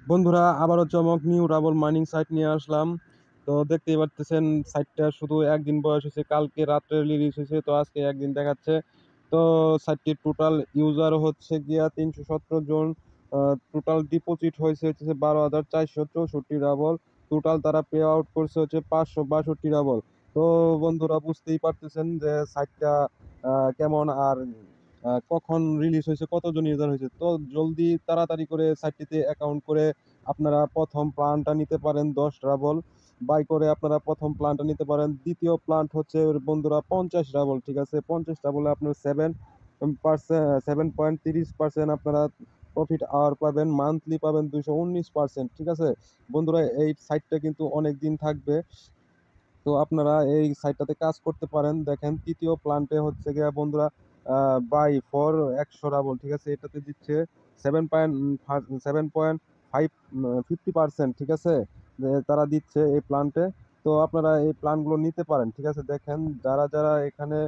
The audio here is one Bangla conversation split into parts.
বন্ধুরা আবারও চমক নিউ ডাবল মাইনিং সাইট নিয়ে আসলাম। তো দেখতেই পারতেছেন সাইটটা শুধু একদিন বয়স হয়েছে, কালকে রাত্রে রিলিজ হয়েছে, তো আজকে একদিন দেখাচ্ছে। তো সাইটটির টোটাল ইউজার হচ্ছে গিয়া 317 জন। টোটাল ডিপোজিট হয়েছে 12,464 ডাবল। টোটাল তারা পে আউট করছে হচ্ছে 562 ডাবল। তো বন্ধুরা বুঝতেই পারতেছেন যে সাইটটা কেমন আর কখন রিলিজ হয়েছে, কতজন ইউজার হয়েছে। তো জলদি তাড়াতাড়ি করে সাইটটিতে অ্যাকাউন্ট করে আপনারা প্রথম প্ল্যানটা নিতে পারেন 10 ডাবল বাই করে। আপনারা প্রথম প্ল্যানটা নিতে পারেন। দ্বিতীয় প্ল্যান হচ্ছে বন্ধুরা 50 ডাবল, ঠিক আছে। 50 ডাবলে আপনার 7.30% আপনারা প্রফিট আওয়ার পাবেন, মান্থলি পাবেন 219%, ঠিক আছে। বন্ধুরা এই সাইটটা কিন্তু অনেক দিন থাকবে, তো আপনারা এই সাইটটাতে কাজ করতে পারেন। দেখেন তৃতীয় প্ল্যানটে হচ্ছে গিয়া বন্ধুরা বাই ফর 100 ডাবল, ঠিক আছে। এটাতে দিচ্ছে 7.50%, ঠিক আছে, যে তারা দিচ্ছে এই প্ল্যানটে। তো আপনারা এই প্ল্যানগুলো নিতে পারেন, ঠিক আছে। দেখেন যারা যারা এখানে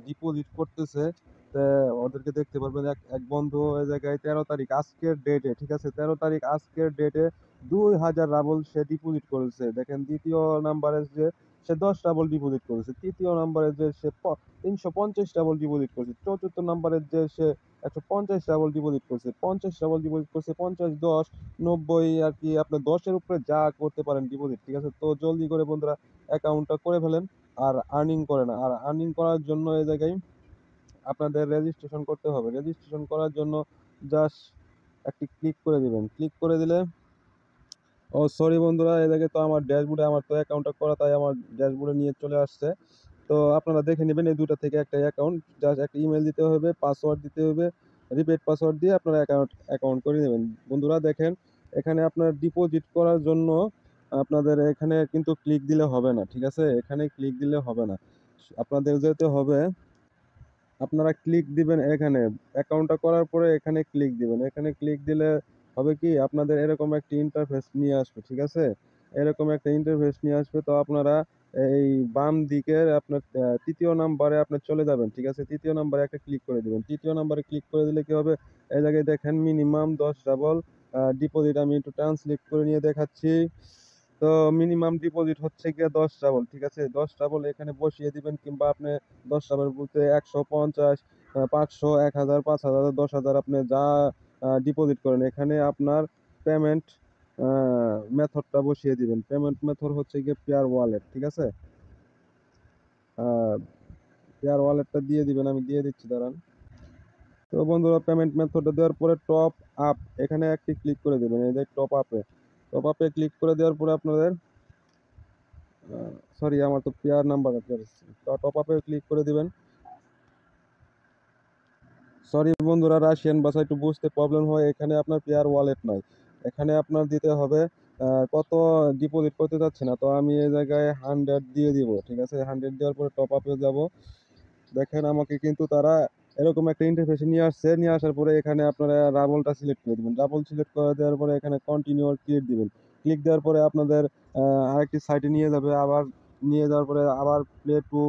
ডিপোজিট করতেছে, ওদেরকে দেখতে পারবেন। এক এক বন্ধু এই জায়গায় 13 তারিখ আজকের ডেটে, ঠিক আছে, 13 তারিখ আজকের ডেটে 2,000 রাবল সে ডিপোজিট করেছে। দেখেন দ্বিতীয় নাম্বারে যে সে 10 রাবল ডিপোজিট করেছে, তৃতীয় নাম্বারে যে সে 350 রাবল ডিপোজিট করেছে, চতুর্থ নাম্বারে যে সে 150 রাবল ডিপোজিট করছে, 50 রাবল ডিপোজিট করছে, 50, 10, 90 আর কি। আপনার 10-এর উপরে যা করতে পারেন ডিপোজিট, ঠিক আছে। তো জলদি করে বন্ধুরা অ্যাকাউন্টটা করে ফেলেন আর আর্নিং করেন। আর আর্নিং করার জন্য এই জায়গায় আপনাদের রেজিস্ট্রেশন করতে হবে। রেজিস্ট্রেশন করার জন্য জাস্ট একটি ক্লিক করে দিবেন। ক্লিক করে দিলে, ও সরি বন্ধুরা, এই জায়গায় তো আমার ড্যাশবোর্ডে আমার তো অ্যাকাউন্টটা করা, তাই আমার ড্যাশবোর্ডে নিয়ে চলে আসছে। তো আপনারা দেখে নেবেন এই দুটো থেকে একটা অ্যাকাউন্ট, জাস্ট একটা ইমেল দিতে হবে, পাসওয়ার্ড দিতে হবে, রিপিট পাসওয়ার্ড দিয়ে আপনারা অ্যাকাউন্ট করে নেবেন। বন্ধুরা দেখেন এখানে আপনার ডিপোজিট করার জন্য আপনাদের এখানে কিন্তু ক্লিক দিলে হবে না, ঠিক আছে। এখানে ক্লিক দিলে হবে না, আপনাদের যেতে হবে, আপনারা ক্লিক দিবেন এখানে। অ্যাকাউন্টটা করার পরে এখানে ক্লিক দিবেন। এখানে ক্লিক দিলে হবে কি, আপনাদের এরকম একটা ইন্টারফেস নিয়ে আসবে, ঠিক আছে। এরকম একটা ইন্টারফেস নিয়ে আসবে। তো আপনারা এই বাম দিকের আপনার তৃতীয় নাম্বারে আপনার চলে যাবেন, ঠিক আছে। তৃতীয় নাম্বারে একটা ক্লিক করে দিবেন। তৃতীয় নাম্বারে ক্লিক করে দিলে কি হবে, এই জায়গায় দেখেন মিনিমাম 10 ডাবল ডিপোজিট। আমি একটু ট্রান্সলেট করে নিয়ে দেখাচ্ছি। তো মিনিমাম ডিপোজিট হচ্ছে গিয়ে 10 ডাবল, ঠিক আছে। 10 ডাবল এখানে বসিয়ে দিবেন, কিংবা আপনি 10 ডাবল বলতে 150, 500, 1,000, 5,000, 10,000 আপনি যা ডিপোজিট করেন, এখানে আপনার পেমেন্ট মেথডটা বসিয়ে দিবেন। পেমেন্ট মেথড হচ্ছে গিয়ে পেয়ার ওয়ালেট, ঠিক আছে। পেয়ার ওয়ালেটটা দিয়ে দিবেন, আমি দিয়ে দিচ্ছি, দাঁড়ান। তো বন্ধুরা পেমেন্ট মেথডটা দেওয়ার পরে টপ আপ এখানে একটি ক্লিক করে দেবেন। এই যে টপ আপে ক্লিক করে দেওয়ার পরে আপনাদের, সরি আমার তো পেয়ার নাম্বার আছে, টপ আপে ক্লিক করে দিবেন। সরি বন্ধুরা, রাশিয়ান ভাষা একটু বুঝতে প্রবলেম হয়। এখানে আপনার পেয়ার ওয়ালেট নাই, এখানে আপনার দিতে হবে কত ডিপোজিট করতে চাচ্ছে না। তো আমি এই জায়গায় 100 দিয়ে দিব, ঠিক আছে। 100 দেওয়ার পরে টপ আপে যাব। দেখেন আমাকে কিন্তু তারা এরকম একটা ইন্টারফেসে নিয়ে আসছে। নিয়ে আসার পরে এখানে আপনারা রাবলটা সিলেক্ট করে দিবেন। রাবল সিলেক্ট করে দেওয়ার পরে এখানে কন্টিনিউ ক্লিক দিবেন। ক্লিক দেওয়ার পরে আপনাদের আরেকটি সাইটে নিয়ে যাবে। আবার নিয়ে যাওয়ার পরে আবার প্লে টু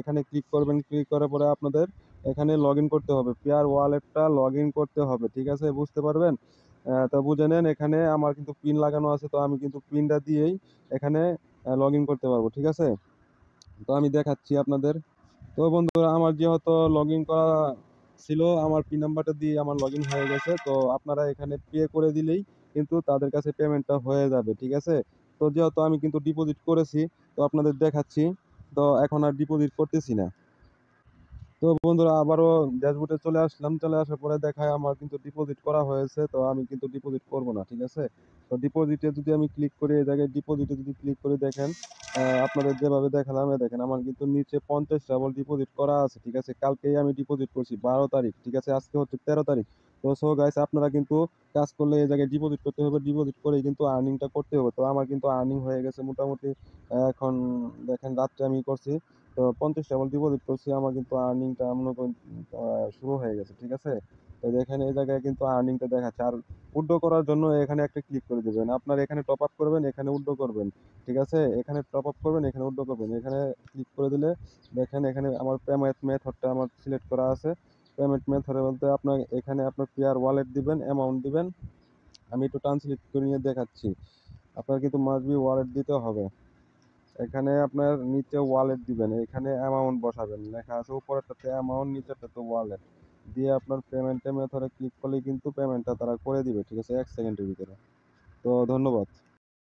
এখানে ক্লিক করবেন। ক্লিক করার পরে আপনাদের এখানে লগ ইন করতে হবে, পেয়ার ওয়ালেটটা লগ ইন করতে হবে, ঠিক আছে। বুঝতে পারবেন। তো বুঝে নেন, এখানে আমার কিন্তু পিন লাগানো আছে, তো আমি কিন্তু পিনটা দিয়েই এখানে লগ ইন করতে পারবো, ঠিক আছে। তো আমি দেখাচ্ছি আপনাদের। তো বন্ধুরা আমার যেহেতু লগ ইন করা ছিল, আমার পিন নাম্বারটা দিয়ে আমার লগ ইন হয়ে গেছে। তো আপনারা এখানে পে করে দিলেই কিন্তু তাদের কাছে পেমেন্টটা হয়ে যাবে, ঠিক আছে। তো যেহেতু আমি কিন্তু ডিপোজিট করেছি, তো আপনাদের দেখাচ্ছি। তো এখন আর ডিপোজিট করতেছি না। তো বন্ধুরা আবারও ড্যাশবোর্ডে চলে আসলাম। চলে আসার পরে দেখায় আমার কিন্তু ডিপোজিট করা হয়েছে, তো আমি কিন্তু ডিপোজিট করব না, ঠিক আছে। তো ডিপোজিটে যদি আমি ক্লিক করি, এই জায়গায় ডিপোজিটে যদি ক্লিক করে দেখেন, আপনাদের যেভাবে দেখালাম, দেখেন আমার কিন্তু নিচে 50 ডাবল ডিপোজিট করা আছে, ঠিক আছে। কালকেই আমি ডিপোজিট করছি 12 তারিখ, ঠিক আছে। আজকে হচ্ছে 13 তারিখ। তো সো গাইস আপনারা কিন্তু কাজ করলে এই জায়গায় ডিপোজিট করতে হবে, ডিপোজিট করেই কিন্তু আর্নিংটা করতে হবে। তো আমার কিন্তু আর্নিং হয়ে গেছে মোটামুটি। এখন দেখেন রাত্রে আমি করছি, তো 50 ডাবল ডিপোজিট করছি, আমার কিন্তু আর্নিংটা মনে করেন শুরু হয়ে গেছে, ঠিক আছে। তো দেখেন এই জায়গায় কিন্তু আর্নিংটা দেখাচ্ছে। আর উইথড্র করার জন্য এখানে একটা ক্লিক করে দেবেন। আপনার এখানে টপ আপ করবেন, এখানে উইথড্র করবেন, ঠিক আছে। এখানে টপ আপ করবেন, এখানে উইথড্র করবেন। এখানে ক্লিক করে দিলে দেখেন এখানে আমার পেমেন্ট মেথডটা আমার সিলেক্ট করা আছে। পেমেন্ট মেথড বলতে আপনার এখানে আপনার পেয়ার ওয়ালেট দিবেন, অ্যামাউন্ট দিবেন, আমি একটু ট্রান্সলেট করে নিয়ে দেখাচ্ছি। আপনার কিন্তু মাস্ট বি ওয়ালেট দিতে হবে। এখানে আপনার নিচে ওয়ালেট দিবেন, এখানে অ্যামাউন্ট বসাবেন, লেখা আছে উপরেরটাতে অ্যামাউন্ট, নিচেরটাতে ওয়ালেট দিয়ে আপনার পেমেন্টের মেথডে ক্লিক করলেই কিন্তু পেমেন্টটা তারা করে দিবে, ঠিক আছে, 1 সেকেন্ডের ভিতরে। তো ধন্যবাদ।